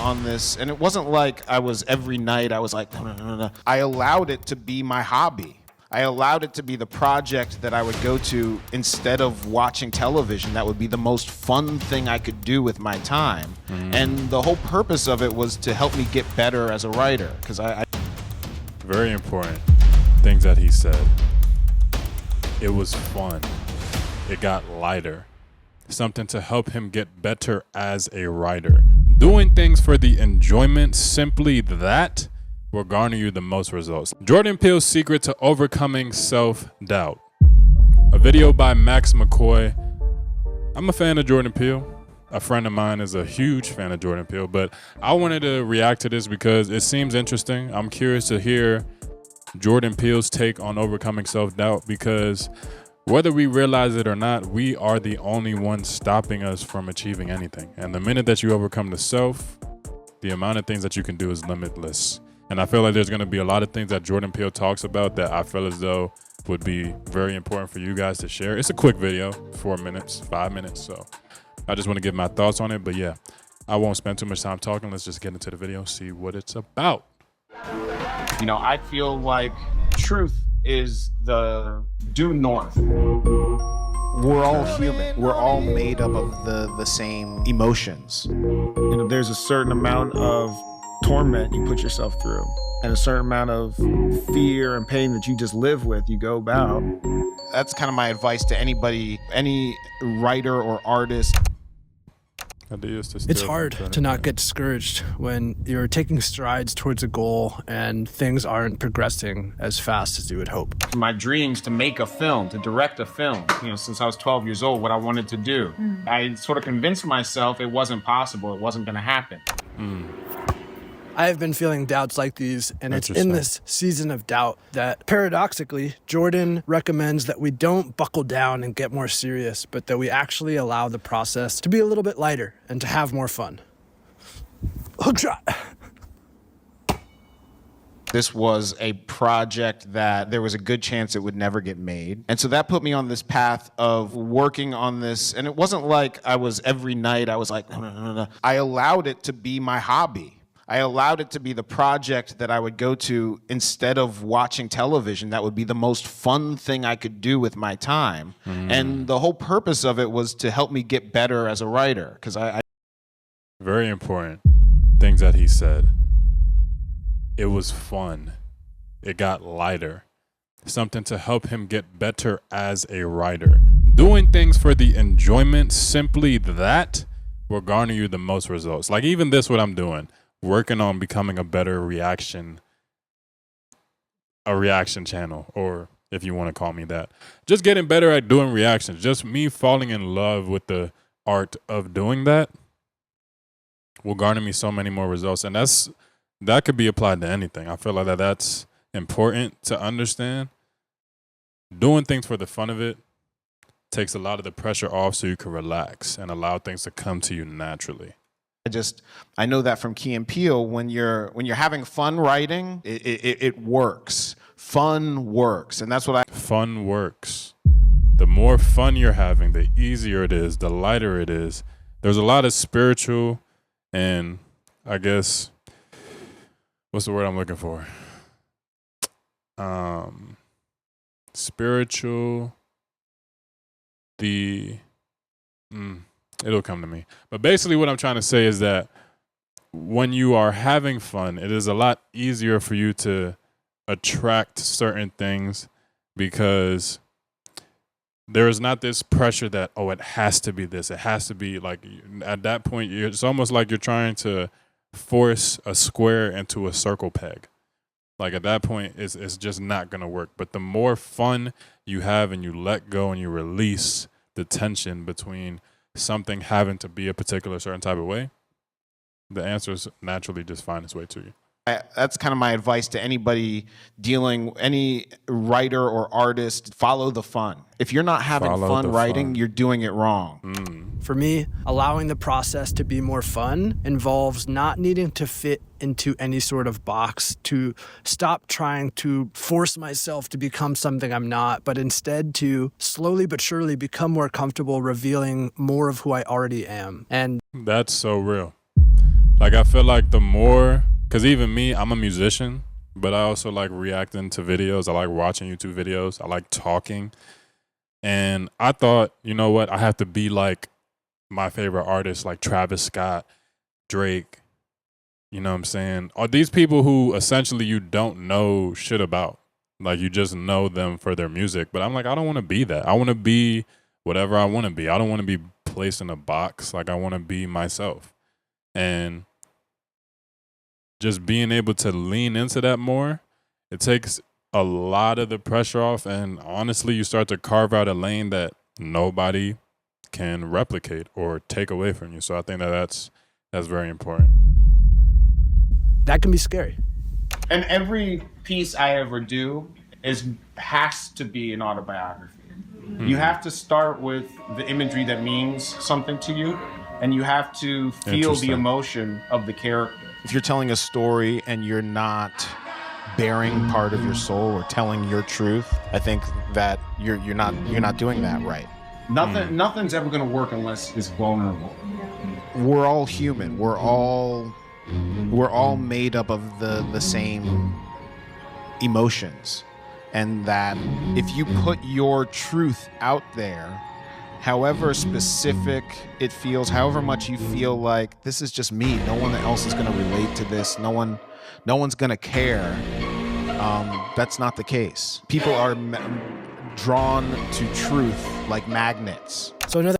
on this, and it wasn't like I was every night, I was like, no. I allowed it to be my hobby. I allowed it to be the project that I would go to instead of watching television. That would be the most fun thing I could do with my time. And the whole purpose of it was to help me get better as a writer. Because I Very important things that he said. It was fun. It got lighter. Something to help him get better as a writer. Doing things for the enjoyment, simply that will garner you the most results. Jordan Peele's secret to overcoming self-doubt. A video by Max McCoy. I'm a fan of Jordan Peele. A friend of mine is a huge fan of Jordan Peele, but I wanted to react to this because it seems interesting. I'm curious to hear Jordan Peele's take on overcoming self-doubt, because whether we realize it or not, we are the only ones stopping us from achieving anything. And the minute that you overcome the self, the amount of things that you can do is limitless. And I feel like there's going to be a lot of things that Jordan Peele talks about that I feel as though would be very important for you guys to share. It's a quick video, 4 minutes, 5 minutes. So I just want to give my thoughts on it. But yeah, I won't spend too much time talking. Let's just get into the video, see what it's about. You know, I feel like truth is the due north. We're all human. We're all made up of the same emotions. You know, there's a certain amount of torment you put yourself through, and a certain amount of fear and pain that you just live with, you go about. That's kind of my advice to anybody, any writer or artist. It's hard to not get discouraged when you're taking strides towards a goal and things aren't progressing as fast as you would hope. My dreams to make a film, to direct a film, you know, since I was 12 years old, what I wanted to do. I sort of convinced myself it wasn't possible, it wasn't going to happen. I have been feeling doubts like these, and it's in this season of doubt that, paradoxically, Jordan recommends that we don't buckle down and get more serious, but that we actually allow the process to be a little bit lighter and to have more fun. Hook shot. This was a project that there was a good chance it would never get made. And so that put me on this path of working on this. And it wasn't like I was every night, I was like, no. I allowed it to be my hobby. I allowed it to be the project that I would go to instead of watching television. That would be the most fun thing I could do with my time. And the whole purpose of it was to help me get better as a writer. Because Very important things that he said. It was fun. It got lighter. Something to help him get better as a writer. Doing things for the enjoyment, simply that will garner you the most results. Like even this, what I'm doing. Working on becoming a better reaction channel, or if you want to call me that. Just getting better at doing reactions. Just me falling in love with the art of doing that will garner me so many more results. And that could be applied to anything. I feel like that's important to understand. Doing things for the fun of it takes a lot of the pressure off so you can relax and allow things to come to you naturally. I know that from Key and Peele, when you're having fun writing, it works. Fun works, and that's what Fun works. The more fun you're having, the easier it is, the lighter it is. There's a lot of spiritual and, I guess, what's the word I'm looking for? Spiritual, it'll come to me. But basically what I'm trying to say is that when you are having fun, it is a lot easier for you to attract certain things because there is not this pressure that, oh, it has to be this. It has to be like, at that point, it's almost like you're trying to force a square into a circle peg. Like at that point, it's just not going to work. But the more fun you have and you let go and you release the tension between something having to be a particular certain type of way, the answers naturally just find its way to you. That's kind of my advice to anybody any writer or artist. Follow the fun. If you're not having fun writing, you're doing it wrong. For me, allowing the process to be more fun involves not needing to fit into any sort of box, to stop trying to force myself to become something I'm not, but instead to slowly but surely become more comfortable revealing more of who I already am. And that's so real. Like, I feel like the more, because even me, I'm a musician, but I also like reacting to videos. I like watching YouTube videos. I like talking. And I thought, you know what? I have to be like my favorite artists, like Travis Scott, Drake. You know what I'm saying? Are these people who essentially you don't know shit about? Like, you just know them for their music. But I'm like, I don't want to be that. I want to be whatever I want to be. I don't want to be placed in a box. Like, I want to be myself. And just being able to lean into that more, it takes a lot of the pressure off. And honestly, you start to carve out a lane that nobody can replicate or take away from you. So I think that that's very important. That can be scary. And every piece I ever do has to be an autobiography. You have to start with the imagery that means something to you, and you have to feel the emotion of the character. If you're telling a story and you're not bearing part of your soul or telling your truth, I think that you're not doing that right. Nothing's ever going to work unless it's vulnerable. We're all human. We're all made up of the same emotions, and that if you put your truth out there, however specific it feels, however much you feel like this is just me, no one else is going to relate to this, no one's going to care, that's not the case. People are drawn to truth like magnets. So another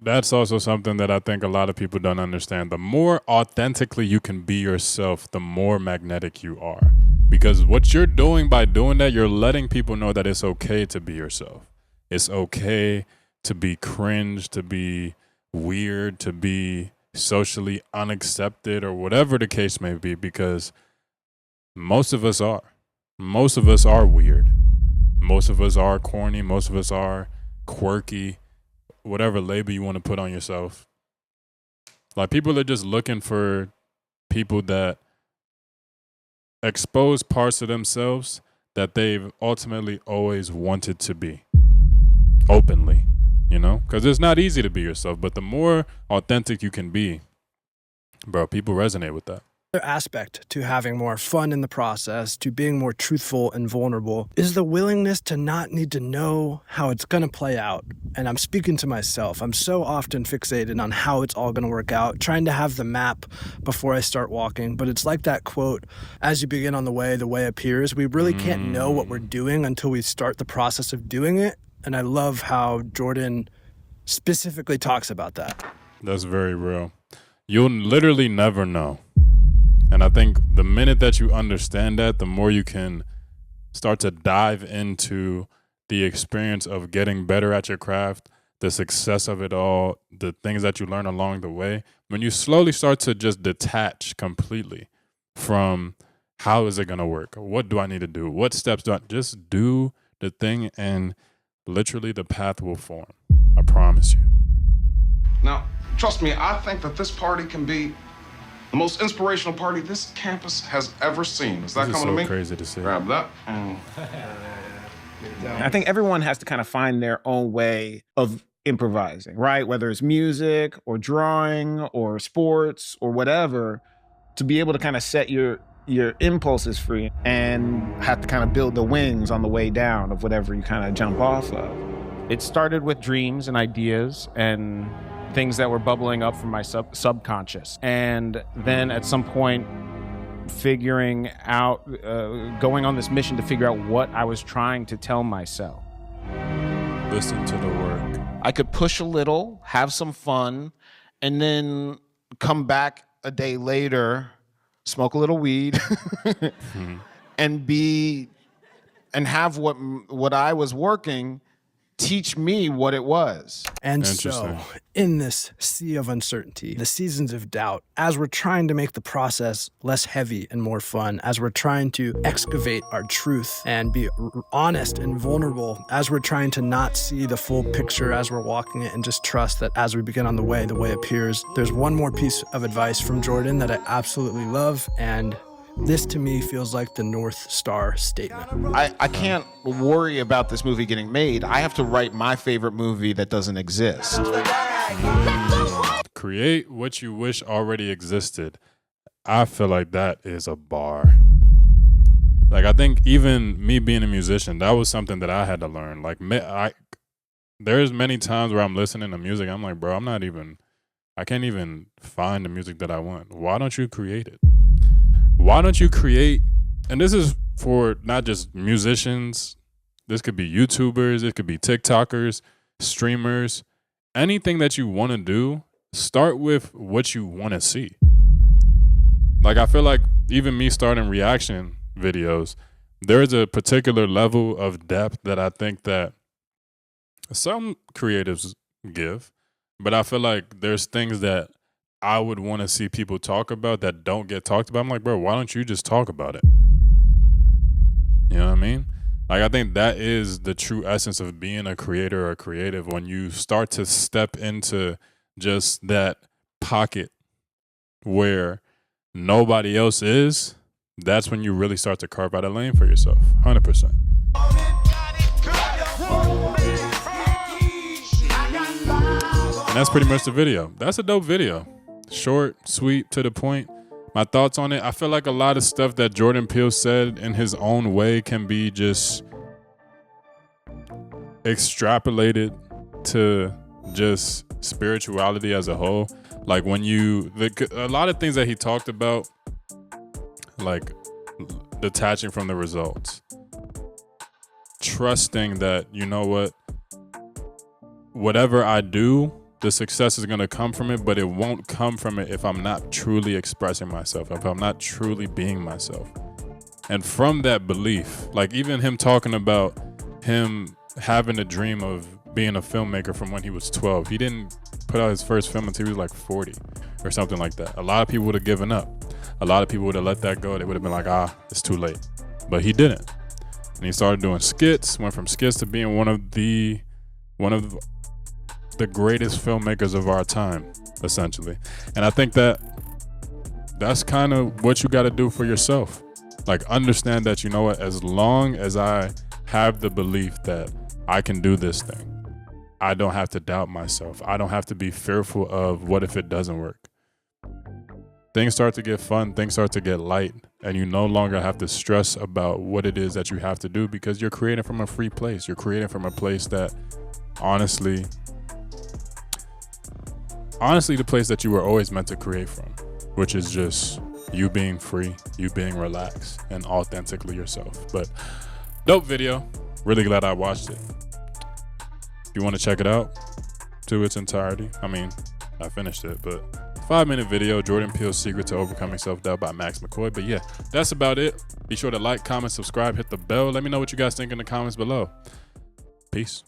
that's also something that I think a lot of people don't understand. The more authentically you can be yourself, the more magnetic you are. Because what you're doing by doing that, you're letting people know that it's okay to be yourself. It's okay to be cringe, to be weird, to be socially unaccepted, or whatever the case may be, because most of us are. Most of us are weird. Most of us are corny. Most of us are quirky. Whatever label you want to put on yourself. Like, people are just looking for people that expose parts of themselves that they've ultimately always wanted to be openly, you know? Because it's not easy to be yourself, but the more authentic you can be, bro, people resonate with that. Another aspect to having more fun in the process, to being more truthful and vulnerable, is the willingness to not need to know how it's going to play out. And I'm speaking to myself. I'm so often fixated on how it's all going to work out, trying to have the map before I start walking. But it's like that quote, as you begin on the way appears. We really can't know what we're doing until we start the process of doing it. And I love how Jordan specifically talks about that. That's very real. You'll literally never know. And I think the minute that you understand that, the more you can start to dive into the experience of getting better at your craft, the success of it all, the things that you learn along the way. When you slowly start to just detach completely from how is it going to work? What do I need to do? What steps do I just do the thing, and literally the path will form. I promise you. Now, trust me, I think that this party can be the most inspirational party this campus has ever seen. Is that coming to me? Crazy to see. Grab that. I think everyone has to kind of find their own way of improvising, right? Whether it's music or drawing or sports or whatever, to be able to kind of set your impulses free and have to kind of build the wings on the way down of whatever you kind of jump off of. It started with dreams and ideas and things that were bubbling up from my subconscious. And then at some point, figuring out, going on this mission to figure out what I was trying to tell myself. Listen to the work. I could push a little, have some fun, and then come back a day later, smoke a little weed, and have what I was working teach me what it was. And so, in this sea of uncertainty, the seasons of doubt, as we're trying to make the process less heavy and more fun, as we're trying to excavate our truth and be honest and vulnerable, as we're trying to not see the full picture as we're walking it and just trust that as we begin on the way appears, there's one more piece of advice from Jordan that I absolutely love, and this to me feels like the North Star statement. I can't worry about this movie getting made. I have to write my favorite movie that doesn't exist. create what you wish already existed. I feel like that is a bar. Like, I think even me being a musician, that was something that I had to learn. Like, there's many times where I'm listening to music, I'm like, bro, I can't even find the music that I want. Why don't you create it? Why don't you create, and this is for not just musicians, this could be YouTubers, it could be TikTokers, streamers, anything that you want to do, start with what you want to see. Like, I feel like even me starting reaction videos, there is a particular level of depth that I think that some creatives give, but I feel like there's things that I would want to see people talk about that don't get talked about. I'm like, bro, why don't you just talk about it? You know what I mean? Like, I think that is the true essence of being a creator or creative. When you start to step into just that pocket where nobody else is, that's when you really start to carve out a lane for yourself. 100%. And that's pretty much the video. That's a dope video. Short, sweet, to the point. My thoughts on it, I feel like a lot of stuff that Jordan Peele said in his own way can be just extrapolated to just spirituality as a whole. Like, when a lot of things that he talked about, like detaching from the results, trusting that, you know what, whatever I do, the success is going to come from it, but it won't come from it if I'm not truly expressing myself, if I'm not truly being myself. And from that belief, like even him talking about him having a dream of being a filmmaker from when he was 12, he didn't put out his first film until he was like 40 or something like that. A lot of people would have given up. A lot of people would have let that go. They would have been like, it's too late. But he didn't. And he started doing skits, went from skits to being one of the greatest filmmakers of our time, essentially. And I think that that's kind of what you got to do for yourself. Like, understand that, you know what, as long as I have the belief that I can do this thing, I don't have to doubt myself. I don't have to be fearful of what if it doesn't work. Things start to get fun, things start to get light, and you no longer have to stress about what it is that you have to do, because you're creating from a free place. You're creating from a place that honestly, the place that you were always meant to create from, which is just you being free, you being relaxed, and authentically yourself. But dope video. Really glad I watched it. If you want to check it out to its entirety, I mean, I finished it, but 5-minute video, Jordan Peele's Secret to Overcoming Self-Doubt by Max McCoy. But yeah, that's about it. Be sure to like, comment, subscribe, hit the bell. Let me know what you guys think in the comments below. Peace.